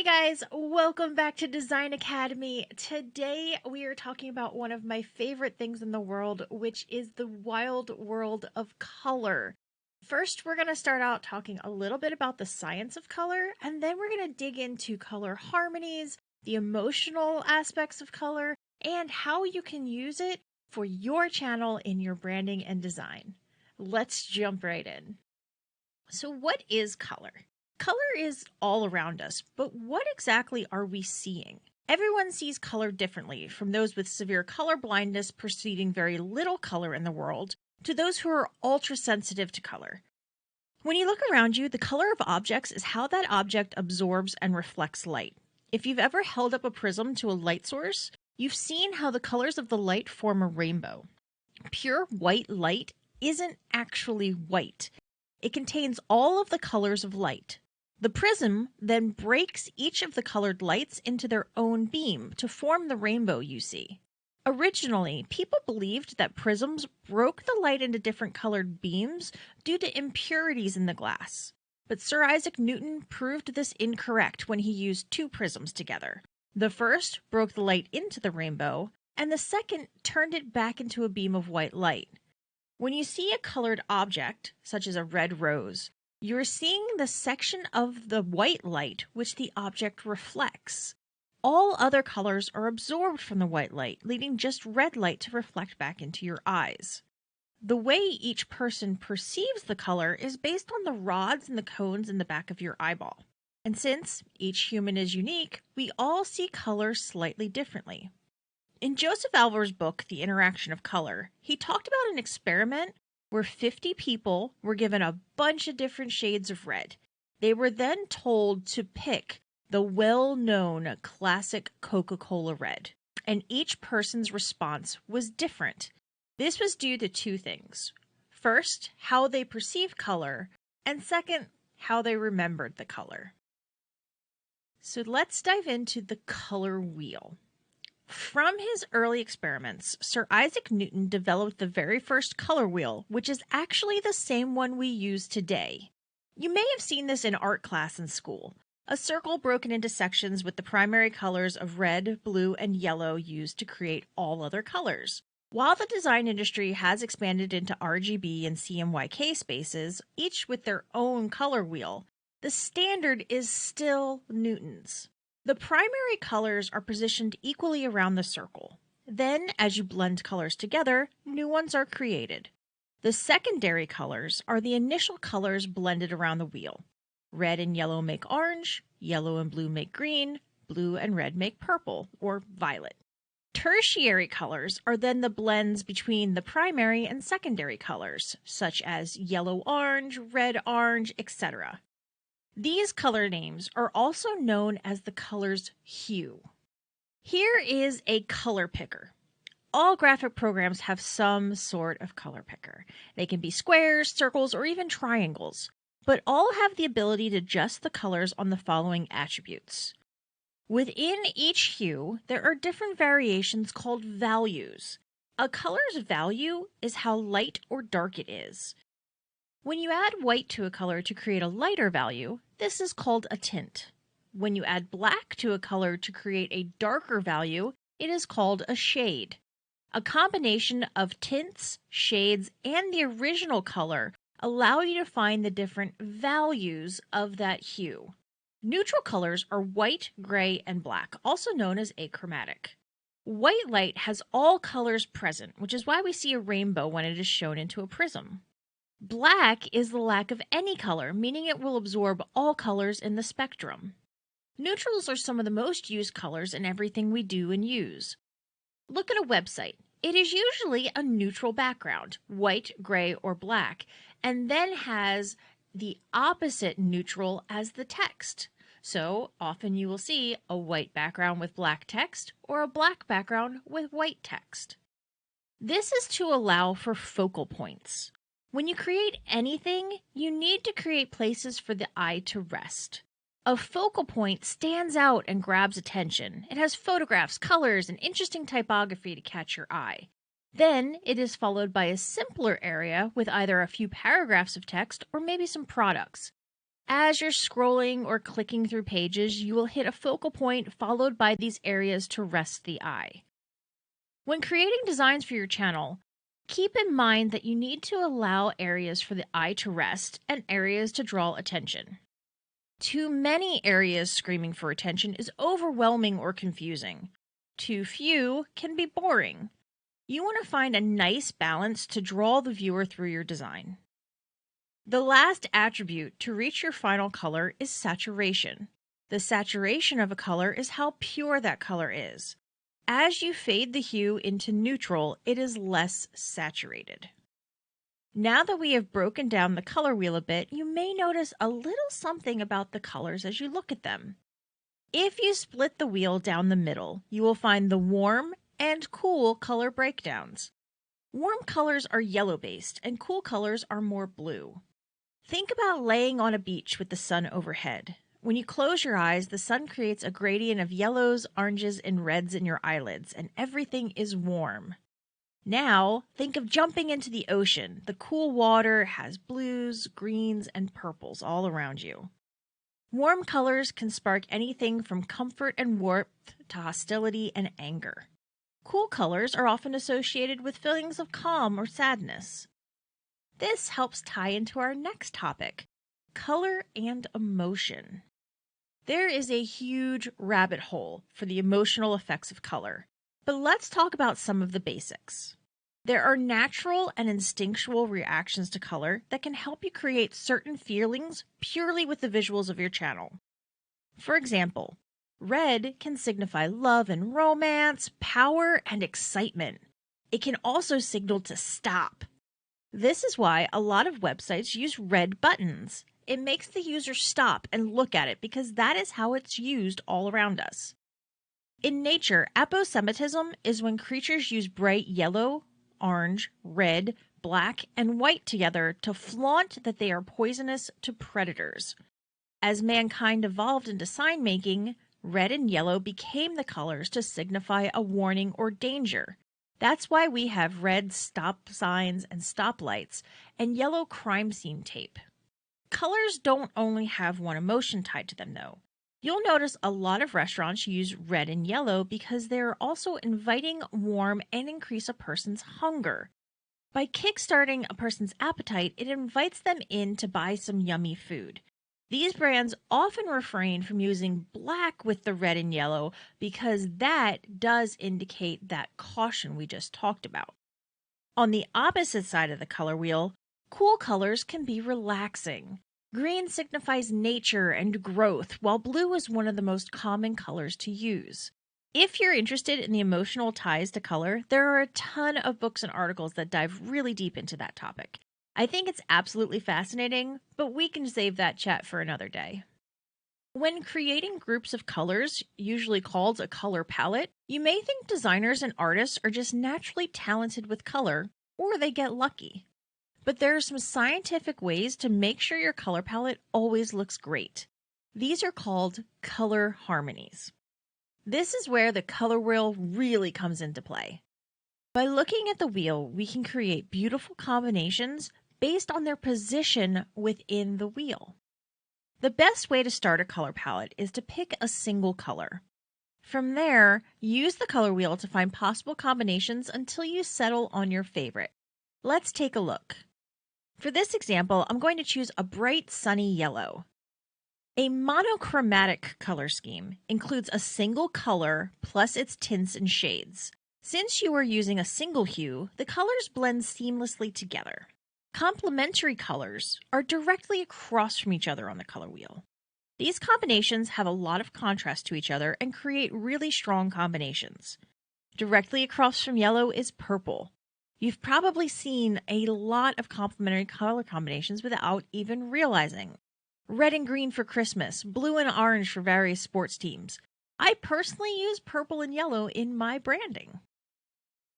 Hey guys, welcome back to Design Academy. Today we are talking about one of my favorite things in the world, which is the wild world of color. First, we're going to start out talking a little bit about the science of color, and then we're going to dig into color harmonies, the emotional aspects of color, and how you can use it for your channel in your branding and design. Let's jump right in. So, what is color? Color is all around us, but what exactly are we seeing? Everyone sees color differently, from those with severe color blindness perceiving very little color in the world, to those who are ultra sensitive to color. When you look around you, the color of objects is how that object absorbs and reflects light. If you've ever held up a prism to a light source, you've seen how the colors of the light form a rainbow. Pure white light isn't actually white. It contains all of the colors of light. The prism then breaks each of the colored lights into their own beam to form the rainbow you see. Originally, people believed that prisms broke the light into different colored beams due to impurities in the glass. But Sir Isaac Newton proved this incorrect when he used two prisms together. The first broke the light into the rainbow, and the second turned it back into a beam of white light. When you see a colored object, such as a red rose, you're seeing the section of the white light which the object reflects. All other colors are absorbed from the white light, leaving just red light to reflect back into your eyes. The way each person perceives the color is based on the rods and the cones in the back of your eyeball. And since each human is unique, we all see color slightly differently. In Joseph Alvar's book, The Interaction of Color, he talked about an experiment where 50 people were given a bunch of different shades of red. They were then told to pick the well-known classic Coca-Cola red, and each person's response was different. This was due to two things. First, how they perceived color, and second, how they remembered the color. So let's dive into the color wheel. From his early experiments, Sir Isaac Newton developed the very first color wheel, which is actually the same one we use today. You may have seen this in art class in school, a circle broken into sections with the primary colors of red, blue, and yellow used to create all other colors. While the design industry has expanded into RGB and CMYK spaces, each with their own color wheel, the standard is still Newton's. The primary colors are positioned equally around the circle. Then, as you blend colors together, new ones are created. The secondary colors are the initial colors blended around the wheel. Red and yellow make orange, yellow and blue make green, blue and red make purple or violet. Tertiary colors are then the blends between the primary and secondary colors, such as yellow-orange, red-orange, etc. These color names are also known as the color's hue. Here is a color picker. All graphic programs have some sort of color picker. They can be squares, circles, or even triangles, but all have the ability to adjust the colors on the following attributes. Within each hue, there are different variations called values. A color's value is how light or dark it is. When you add white to a color to create a lighter value, this is called a tint. When you add black to a color to create a darker value, it is called a shade. A combination of tints, shades, and the original color allow you to find the different values of that hue. Neutral colors are white, gray, and black, also known as achromatic. White light has all colors present, which is why we see a rainbow when it is shown into a prism. Black is the lack of any color, meaning it will absorb all colors in the spectrum. Neutrals are some of the most used colors in everything we do and use. Look at a website. It is usually a neutral background, white, gray, or black, and then has the opposite neutral as the text. So often you will see a white background with black text or a black background with white text. This is to allow for focal points. When you create anything, you need to create places for the eye to rest. A focal point stands out and grabs attention. It has photographs, colors, and interesting typography to catch your eye. Then it is followed by a simpler area with either a few paragraphs of text or maybe some products. As you're scrolling or clicking through pages, you will hit a focal point followed by these areas to rest the eye. When creating designs for your channel, keep in mind that you need to allow areas for the eye to rest and areas to draw attention. Too many areas screaming for attention is overwhelming or confusing. Too few can be boring. You want to find a nice balance to draw the viewer through your design. The last attribute to reach your final color is saturation. The saturation of a color is how pure that color is. As you fade the hue into neutral, it is less saturated. Now that we have broken down the color wheel a bit, you may notice a little something about the colors as you look at them. If you split the wheel down the middle, you will find the warm and cool color breakdowns. Warm colors are yellow-based and cool colors are more blue. Think about laying on a beach with the sun overhead. When you close your eyes, the sun creates a gradient of yellows, oranges, and reds in your eyelids, and everything is warm. Now, think of jumping into the ocean. The cool water has blues, greens, and purples all around you. Warm colors can spark anything from comfort and warmth to hostility and anger. Cool colors are often associated with feelings of calm or sadness. This helps tie into our next topic, color and emotion. There is a huge rabbit hole for the emotional effects of color, but let's talk about some of the basics. There are natural and instinctual reactions to color that can help you create certain feelings purely with the visuals of your channel. For example, red can signify love and romance, power, and excitement. It can also signal to stop. This is why a lot of websites use red buttons. It makes the user stop and look at it because that is how it's used all around us. In nature, aposematism is when creatures use bright yellow, orange, red, black, and white together to flaunt that they are poisonous to predators. As mankind evolved into sign making, red and yellow became the colors to signify a warning or danger. That's why we have red stop signs and stoplights and yellow crime scene tape. Colors don't only have one emotion tied to them, though. You'll notice a lot of restaurants use red and yellow because they're also inviting, warm, and increase a person's hunger. By kickstarting a person's appetite, it invites them in to buy some yummy food. These brands often refrain from using black with the red and yellow because that does indicate that caution we just talked about. On the opposite side of the color wheel, cool colors can be relaxing. Green signifies nature and growth, while blue is one of the most common colors to use. If you're interested in the emotional ties to color, there are a ton of books and articles that dive really deep into that topic. I think it's absolutely fascinating, but we can save that chat for another day. When creating groups of colors, usually called a color palette, you may think designers and artists are just naturally talented with color, or they get lucky. But there are some scientific ways to make sure your color palette always looks great. These are called color harmonies. This is where the color wheel really comes into play. By looking at the wheel, we can create beautiful combinations based on their position within the wheel. The best way to start a color palette is to pick a single color. From there, use the color wheel to find possible combinations until you settle on your favorite. Let's take a look. For this example, I'm going to choose a bright sunny yellow. A monochromatic color scheme includes a single color plus its tints and shades. Since you are using a single hue, the colors blend seamlessly together. Complementary colors are directly across from each other on the color wheel. These combinations have a lot of contrast to each other and create really strong combinations. Directly across from yellow is purple. You've probably seen a lot of complementary color combinations without even realizing. Red and green for Christmas, blue and orange for various sports teams. I personally use purple and yellow in my branding.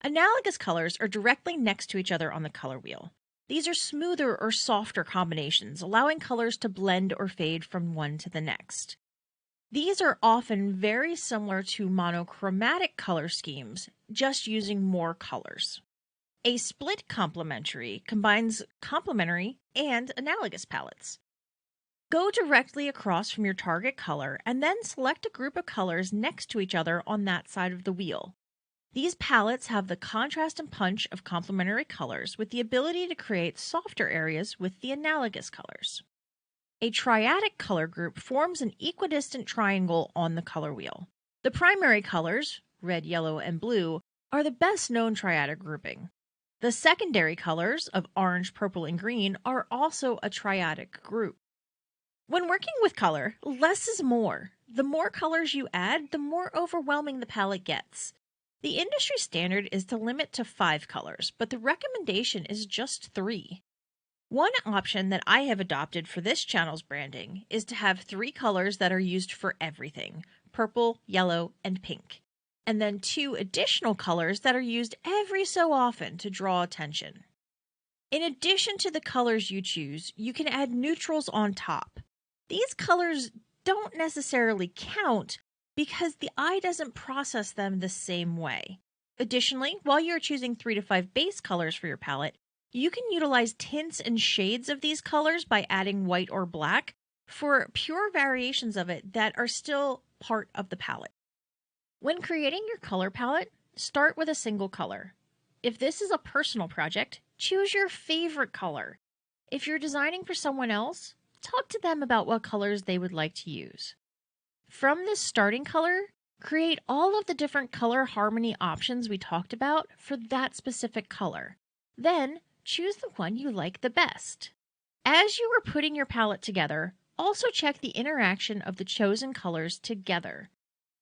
Analogous colors are directly next to each other on the color wheel. These are smoother or softer combinations, allowing colors to blend or fade from one to the next. These are often very similar to monochromatic color schemes, just using more colors. A split complementary combines complementary and analogous palettes. Go directly across from your target color and then select a group of colors next to each other on that side of the wheel. These palettes have the contrast and punch of complementary colors with the ability to create softer areas with the analogous colors. A triadic color group forms an equidistant triangle on the color wheel. The primary colors, red, yellow, and blue, are the best known triadic grouping. The secondary colors of orange, purple, and green are also a triadic group. When working with color, less is more. The more colors you add, the more overwhelming the palette gets. The industry standard is to limit to 5 colors, but the recommendation is just 3. One option that I have adopted for this channel's branding is to have 3 colors that are used for everything: purple, yellow, and pink, and then 2 additional colors that are used every so often to draw attention. In addition to the colors you choose, you can add neutrals on top. These colors don't necessarily count because the eye doesn't process them the same way. Additionally, while you're choosing 3 to 5 base colors for your palette, you can utilize tints and shades of these colors by adding white or black for pure variations of it that are still part of the palette. When creating your color palette, start with a single color. If this is a personal project, choose your favorite color. If you're designing for someone else, talk to them about what colors they would like to use. From this starting color, create all of the different color harmony options we talked about for that specific color. Then, choose the one you like the best. As you are putting your palette together, also check the interaction of the chosen colors together.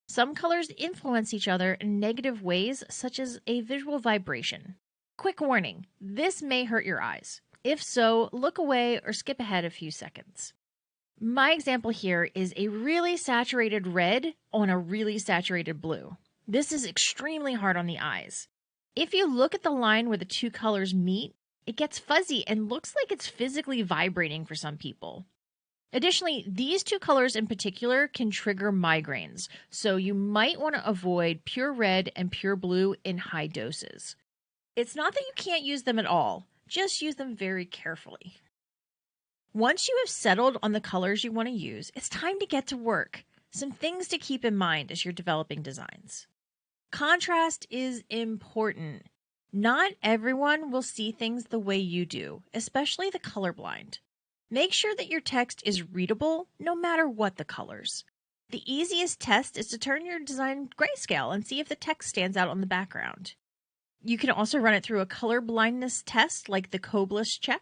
Some colors influence each other in negative ways, such as a visual vibration. Quick warning, this may hurt your eyes. If so, look away or skip ahead a few seconds. My example here is a really saturated red on a really saturated blue. This is extremely hard on the eyes. If you look at the line where the 2 colors meet, it gets fuzzy and looks like it's physically vibrating for some people. Additionally, these 2 colors in particular can trigger migraines, so you might want to avoid pure red and pure blue in high doses. It's not that you can't use them at all, just use them very carefully. Once you have settled on the colors you want to use, it's time to get to work. Some things to keep in mind as you're developing designs. Contrast is important. Not everyone will see things the way you do, especially the colorblind. Make sure that your text is readable no matter what the colors. The easiest test is to turn your design grayscale and see if the text stands out on the background. You can also run it through a color blindness test like the Coblis check,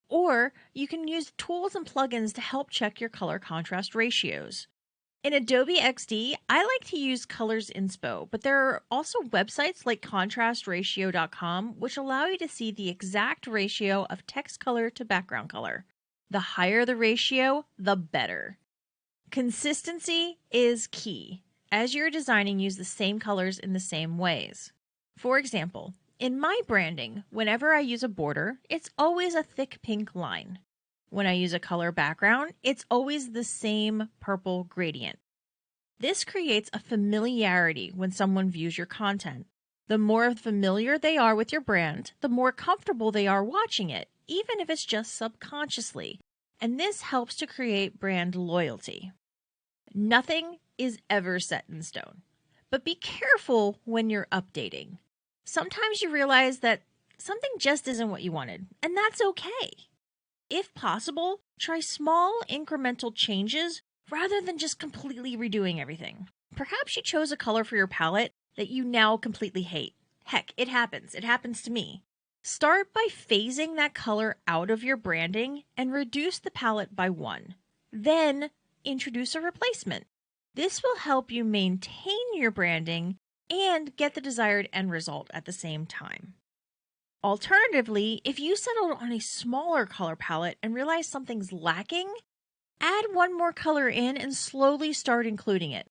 or you can use tools and plugins to help check your color contrast ratios. In Adobe XD, I like to use Colors Inspo, but there are also websites like contrastratio.com which allow you to see the exact ratio of text color to background color. The higher the ratio, the better. Consistency is key. As you're designing, use the same colors in the same ways. For example, in my branding, whenever I use a border, it's always a thick pink line. When I use a color background, it's always the same purple gradient. This creates a familiarity when someone views your content. The more familiar they are with your brand, the more comfortable they are watching it, even if it's just subconsciously. And this helps to create brand loyalty. Nothing is ever set in stone, but be careful when you're updating. Sometimes you realize that something just isn't what you wanted, and that's okay. If possible, try small incremental changes rather than just completely redoing everything. Perhaps you chose a color for your palette that you now completely hate. Heck, it happens. It happens to me. Start by phasing that color out of your branding and reduce the palette by 1. Then introduce a replacement. This will help you maintain your branding and get the desired end result at the same time. Alternatively, if you settled on a smaller color palette and realize something's lacking, add 1 more color in and slowly start including it.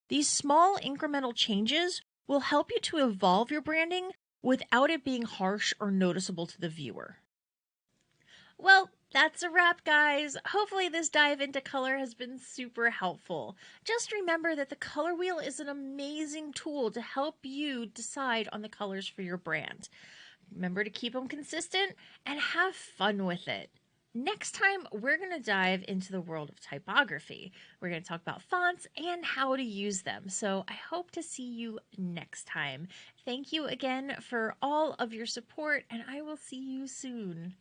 These small incremental changes will help you to evolve your branding without it being harsh or noticeable to the viewer. Well, that's a wrap, guys. Hopefully this dive into color has been super helpful. Just remember that the color wheel is an amazing tool to help you decide on the colors for your brand. Remember to keep them consistent and have fun with it. Next time, we're going to dive into the world of typography. We're going to talk about fonts and how to use them. So I hope to see you next time. Thank you again for all of your support, and I will see you soon.